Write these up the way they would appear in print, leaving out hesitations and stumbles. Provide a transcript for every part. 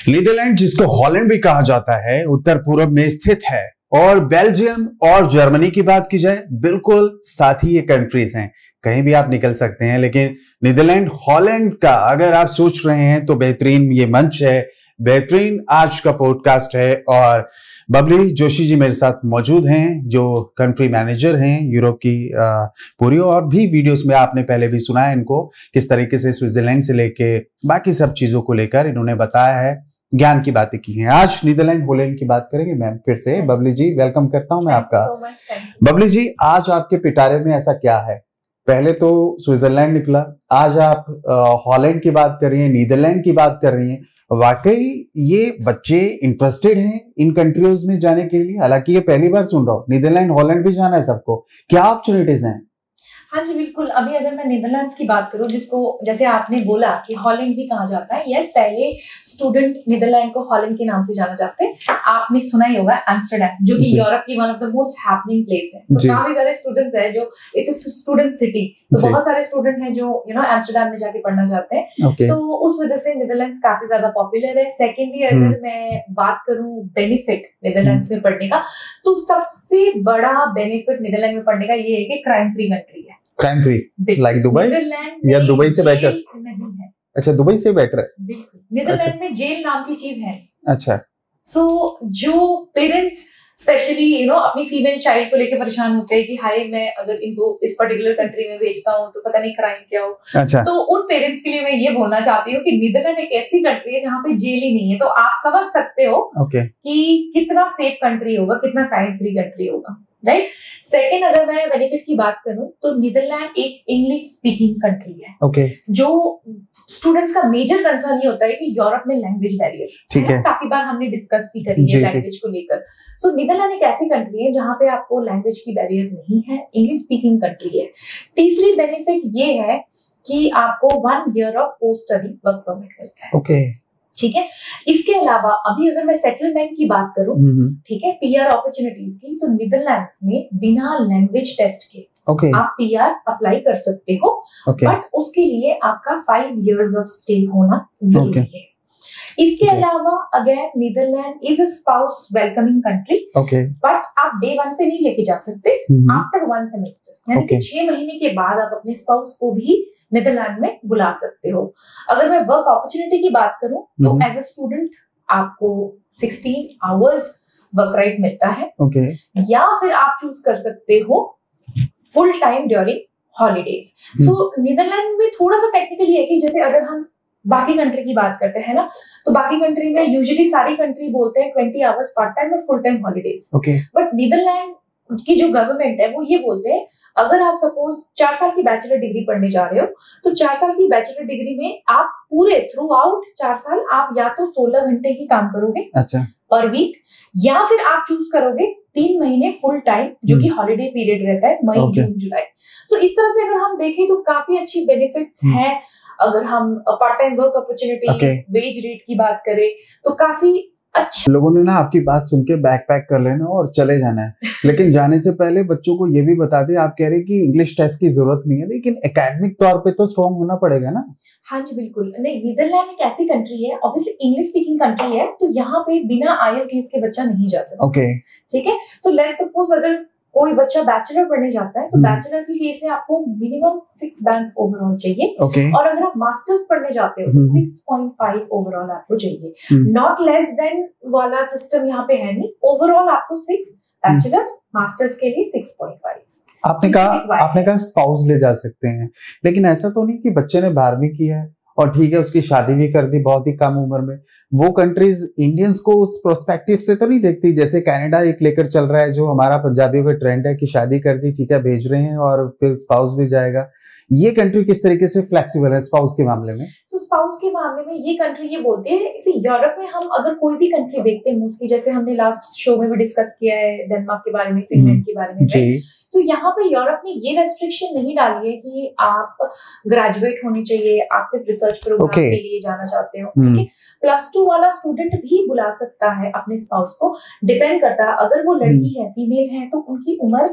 Netherlands, जिसको Holland भी कहा जाता है, उत्तर पूर्व में स्थित है। और बेल्जियम और जर्मनी की बात की जाए, बिल्कुल साथ ही ये कंट्रीज हैं, कहीं भी आप निकल सकते हैं। लेकिन नीदरलैंड हॉलैंड का अगर आप सोच रहे हैं तो बेहतरीन ये मंच है, बेहतरीन आज का पॉडकास्ट है। और बबली जोशी जी मेरे साथ मौजूद हैं, जो कंट्री मैनेजर हैं यूरोप की पूरी। और भी वीडियोस में आपने पहले भी सुना है इनको, किस तरीके से स्विट्जरलैंड से लेके बाकी सब चीजों को लेकर इन्होंने बताया है, ज्ञान की बातें की हैं। आज नीदरलैंड हॉलैंड की बात करेंगे मैम फिर से। बबली जी वेलकम करता हूं मैं आपका। बबली जी, आज आपके पिटारे में ऐसा क्या है? पहले तो स्विट्जरलैंड निकला, आज आप हॉलैंड की बात कर रही हैं, नीदरलैंड की बात कर रही हैं। वाकई ये बच्चे इंटरेस्टेड हैं इन कंट्रीज में जाने के लिए? हालांकि ये पहली बार सुन रहा हूँ, नीदरलैंड हॉलैंड भी जाना है सबको, क्या अपॉर्चुनिटीज हैं? हाँ जी बिल्कुल। अभी अगर मैं नीदरलैंड्स की बात करूं, जिसको जैसे आपने बोला कि हॉलैंड भी कहा जाता है, यस, पहले स्टूडेंट नीदरलैंड को हॉलैंड के नाम से जाना जाते हैं। आपने सुना ही होगा एम्स्टर्डम, जो कि यूरोप की one of the most happening place है। तो काफी सारे स्टूडेंट्स हैं जो इट्स स्टूडेंट सिटी, तो बहुत सारे स्टूडेंट हैं जो एम्स्टर्डम में जाके पढ़ना चाहते हैं। तो उस वजह से नीदरलैंड्स काफी ज्यादा पॉपुलर है। सेकेंडली अगर मैं बात करूं बेनिफिट नीदरलैंड्स में पढ़ने का, तो सबसे बड़ा बेनिफिट नीदरलैंड में पढ़ने का ये है कि क्राइम फ्री कंट्री है। क्राइम फ्री लाइक दुबई, या दुबई से बेटर नहीं है? अच्छा, दुबई से बेटर है। बिल्कुल, नीदरलैंड में जेल नाम की चीज है। अच्छा, सो जो पेरेंट्स स्पेशली अपनी फीमेल चाइल्ड को लेकर परेशान होते हैं कि हाय, मैं अगर इनको इस पर्टिकुलर कंट्री में भेजता हूँ तो पता नहीं क्राइम क्या हो। अच्छा, तो उन पेरेंट्स के लिए मैं ये बोलना चाहती हूँ कि नीदरलैंड एक ऐसी कंट्री है जहाँ पे जेल ही नहीं है। तो आप समझ सकते हो कि कितना सेफ कंट्री होगा, कितना क्राइम फ्री कंट्री होगा, राइट। सेकेंड, अगर मैं बेनिफिट की बात करूं तो नीदरलैंड एक इंग्लिश स्पीकिंग कंट्री है। जो स्टूडेंट्स का मेजर कंसर्न ये होता है कि यूरोप में लैंग्वेज बैरियर, ठीक है, काफी बार हमने डिस्कस भी करी है लैंग्वेज को लेकर। सो नीदरलैंड एक ऐसी कंट्री है जहां पे आपको लैंग्वेज की बैरियर नहीं है, इंग्लिश स्पीकिंग कंट्री है। तीसरी बेनिफिट ये है कि आपको 1 year of post study work permit मिलता है। ठीक है। इसके अलावा अभी अगर मैं सेटलमेंट की बात करूं, ठीक है, पीआर अपॉर्चुनिटीज की, तो नीदरलैंड्स में बिना लैंग्वेज टेस्ट के आप पीआर अप्लाई कर सकते हो। बट उसके लिए आपका 5 इयर्स ऑफ स्टे होना जरूरी है। इसके अलावा again Netherland is a spouse welcoming country, but आप डे 1 पे नहीं लेके जा सकते, आफ्टर 1 सेमेस्टर, यानी कि 6 महीने के बाद आप अपने स्पाउस को भी नीदरलैंड में बुला सकते हो। अगर मैं वर्क अपॉर्चुनिटी की बात करूं तो एज अ स्टूडेंट आपको 16 आवर्स वर्क राइट मिलता है, या फिर आप चूज कर सकते हो फुल टाइम ड्यूरिंग हॉलीडेज। सो नीदरलैंड में थोड़ा सा टेक्निकल है कि जैसे अगर हम बाकी कंट्री की बात करते हैं ना, तो बाकी कंट्री में यूजुअली सारी कंट्री बोलते हैं 20 आवर्स पार्ट टाइम और full time holidays. But Netherland की जो गवर्नमेंट है वो ये बोलते हैं, अगर आप सपोज 4 साल की बैचलर डिग्री पढ़ने जा रहे हो, तो 4 साल की बैचलर डिग्री में आप पूरे थ्रू आउट 4 साल आप या तो 16 घंटे ही काम करोगे पर वीक, या फिर आप चूज करोगे 3 महीने फुल टाइम, जो कि हॉलीडे पीरियड रहता है, मई जून जुलाई। तो इस तरह से अगर हम देखें तो काफी अच्छी बेनिफिट्स हैं। अगर हम part time work opportunity, wage rate की बात करें तो काफी अच्छा। लोगों ने ना आपकी बात सुन के बैग पैक कर लेना और चले जाना है, लेकिन जाने से पहले बच्चों को ये भी बता दें, आप कह रहे हैं कि इंग्लिश टेस्ट की जरूरत नहीं है, लेकिन एकेडमिक तौर पे तो स्ट्रॉन्ग होना पड़ेगा ना? हाँ जी बिल्कुल। नहीं, नीदरलैंड एक ऐसी कंट्री है, ऑब्वियसली इंग्लिश स्पीकिंग कंट्री है, तो यहाँ पे बिना IELTS के बच्चा नहीं जा सकता। ठीक है। सो लेट्स सपोज अगर कोई बच्चा बैचलर पढ़ने जाता है, तो बैचलर की केस में आपको मिनिमम 6 बैंड्स ओवरऑल चाहिए। और अगर आप मास्टर्स पढ़ने जाते हो तो 6.5 ओवरऑल आपको चाहिए। नॉट लेस देन वाला सिस्टम यहाँ पे है नहीं, ओवरऑल आपको 6, बैचलर्स मास्टर्स के लिए 6.5। आपने कहा स्पाउस ले जा सकते हैं, लेकिन ऐसा तो नहीं कि बच्चे ने 12वीं की है और ठीक है उसकी शादी भी कर दी बहुत ही कम उम्र में, वो कंट्रीज इंडियंस को उस प्रोस्पेक्टिव से तो नहीं देखती? जैसे कनाडा एक लेकर चल रहा है, जो हमारा पंजाबियों का ट्रेंड है कि शादी कर दी, ठीक है, भेज रहे हैं और फिर स्पाउस भी जाएगा। ये कंट्री किस तरीके से फ्लेक्सिबल है स्पाउस के मामले में? तो स्पाउस के मामले में ये कंट्री ये बोलते हैं, इसे यूरोप में हम अगर कोई भी कंट्री देखते हैं मोस्टली, जैसे हमने लास्ट शो में भी डिस्कस किया है डेनमार्क के बारे में, फिनलैंड के बारे में, तो यहाँ पे यूरोप ने ये रेस्ट्रिक्शन नहीं डाली है कि आप ग्रेजुएट होने चाहिए, आप सिर्फ रिसर्च प्रोग्राम के लिए जाना चाहते हो, ठीक है। +2 वाला स्टूडेंट भी बुला सकता है अपने स्पाउस को, डिपेंड करता है, अगर वो लड़की है, फीमेल है, तो उनकी उम्र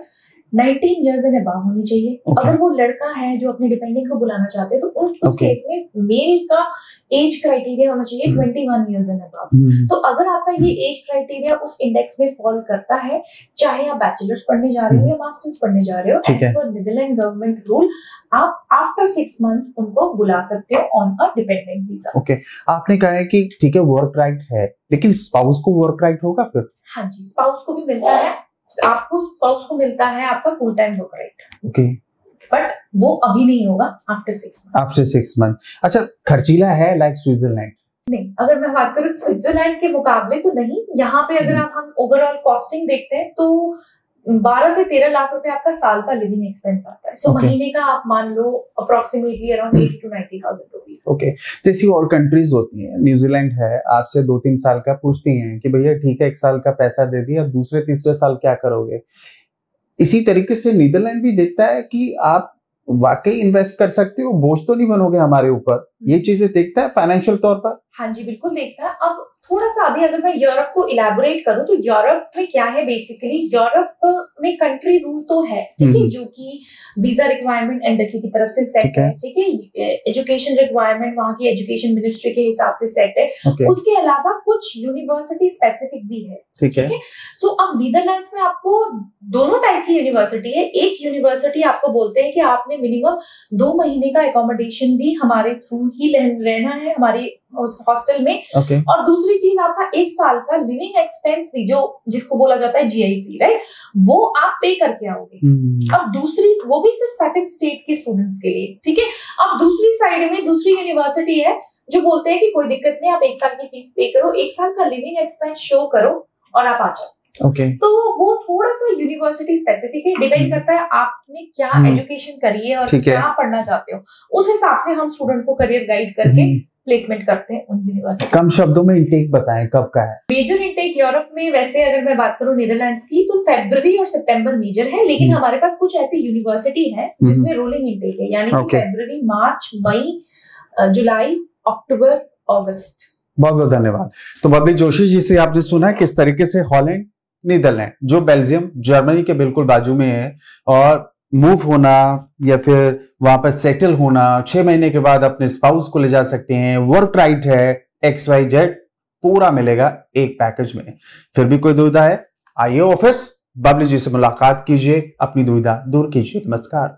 19 years एंड अबव होनी चाहिए। अगर वो लड़का है जो अपने डिपेंडेंट को बुलाना चाहते हैं तो उस केस में मेल का एज क्राइटेरिया होना चाहिए 21 years एंड अबव। तो अगर आपका ये एज क्राइटेरिया उस इंडेक्स में फॉल करता है, चाहे आप बैचलर्स पढ़ने जा रहे हो या मास्टर्स पढ़ने जा रहे हो, as per Netherland government rule आप आफ्टर 6 months उनको बुला सकते हो on a dependent visa. Okay, आपने कहा है कि ठीक है वर्क राइट है, लेकिन स्पाउस को वर्क राइट होगा फिर? हाँ जी, स्पाउस को भी मिलता है, आपको स्पाउस को मिलता है आपका full time work right. Okay, but वो अभी नहीं होगा, आफ्टर 6 months। After 6 months। अच्छा, खर्चीला है लाइक स्विट्जरलैंड? नहीं, अगर मैं बात करूँ स्विट्जरलैंड के मुकाबले तो नहीं। यहाँ पे अगर हम ओवरऑल कॉस्टिंग देखते हैं तो 12 से 13 लाख रुपए आपका साल का लिविंग एक्सपेंस आता है। सो महीने का आप मान लो approximately around 80 to 90,000 rupees. Okay, जैसी और कंट्रीज होती हैं, न्यूजीलैंड है, आपसे 2-3 साल का पूछती हैं कि भैया ठीक है 1 साल का पैसा दे दिया, दूसरे तीसरे साल क्या करोगे? इसी तरीके से नीदरलैंड भी देखता है कि आप वाकई इन्वेस्ट कर सकते हो, बोझ तो नहीं बनोगे हमारे ऊपर, ये चीजें देखता है फाइनेंशियल तौर पर। हाँ जी, बिल्कुल देखता है। अब थोड़ा सा अभी अगर मैं यूरोप को इलैबोरेट करूं तो यूरोप में क्या है, बेसिकली यूरोप में कंट्री रूल तो है, ठीक है, जो कि वीजा रिक्वायरमेंट एम्बेसी की तरफ से सेट है, ठीक है, एजुकेशन रिक्वायरमेंट वहां की एजुकेशन मिनिस्ट्री के हिसाब से सेट है। उसके अलावा कुछ यूनिवर्सिटी स्पेसिफिक भी है, ठीक है। सो अब नीदरलैंड्स में आपको दोनों टाइप की यूनिवर्सिटी है। एक यूनिवर्सिटी आपको बोलते हैं कि आपने मिनिमम 2 महीने का एकोमोडेशन भी हमारे थ्रू ही रहना है, हमारे हॉस्टल में। और दूसरी चीज आपका 1 साल का लिविंग एक्सपेंस भी, जो जिसको बोला जाता है GIC, राइट, वो आप पे करके आओगे। अब दूसरी, वो भी सिर्फ सर्टेन स्टेट के स्टूडेंट्स के लिए, ठीक है। अब दूसरी साइड में दूसरी यूनिवर्सिटी है जो बोलते हैं कि कोई दिक्कत नहीं, आप 1 साल की फीस पे करो, 1 साल का लिविंग एक्सपेंस शो करो और आप आ जाओ। तो वो थोड़ा सा यूनिवर्सिटी स्पेसिफिक है, डिपेंड करता है आपने क्या एजुकेशन करी है और क्या पढ़ना चाहते हो, उस हिसाब से हम स्टूडेंट को करियर गाइड करके प्लेसमेंट करते हैं उन यूनिवर्सिटी। कम शब्दों में इंटेक बताएं, कब का है मेजर इंटेक यूरोप में? वैसे अगर मैं बात करूं नीदरलैंड्स की तो फरवरी और सितंबर मेजर है, लेकिन हमारे पास कुछ ऐसी यूनिवर्सिटी है जिसमें रोलिंग इंटेक है, यानी कि फरवरी, मार्च, मई, जुलाई, अक्टूबर, अगस्त। बहुत बहुत धन्यवाद। तो बबली जोशी जी से आपने सुना किस तरीके से हॉलैंड, नीदरलैंड जो बेल्जियम, जर्मनी के बिल्कुल बाजू में है, और मूव होना या फिर वहां पर सेटल होना, 6 महीने के बाद अपने स्पाउस को ले जा सकते हैं, वर्क राइट है, XYZ पूरा मिलेगा एक पैकेज में। फिर भी कोई दुविधा है, आइए ऑफिस, बबली जी से मुलाकात कीजिए, अपनी दुविधा दूर कीजिए। नमस्कार।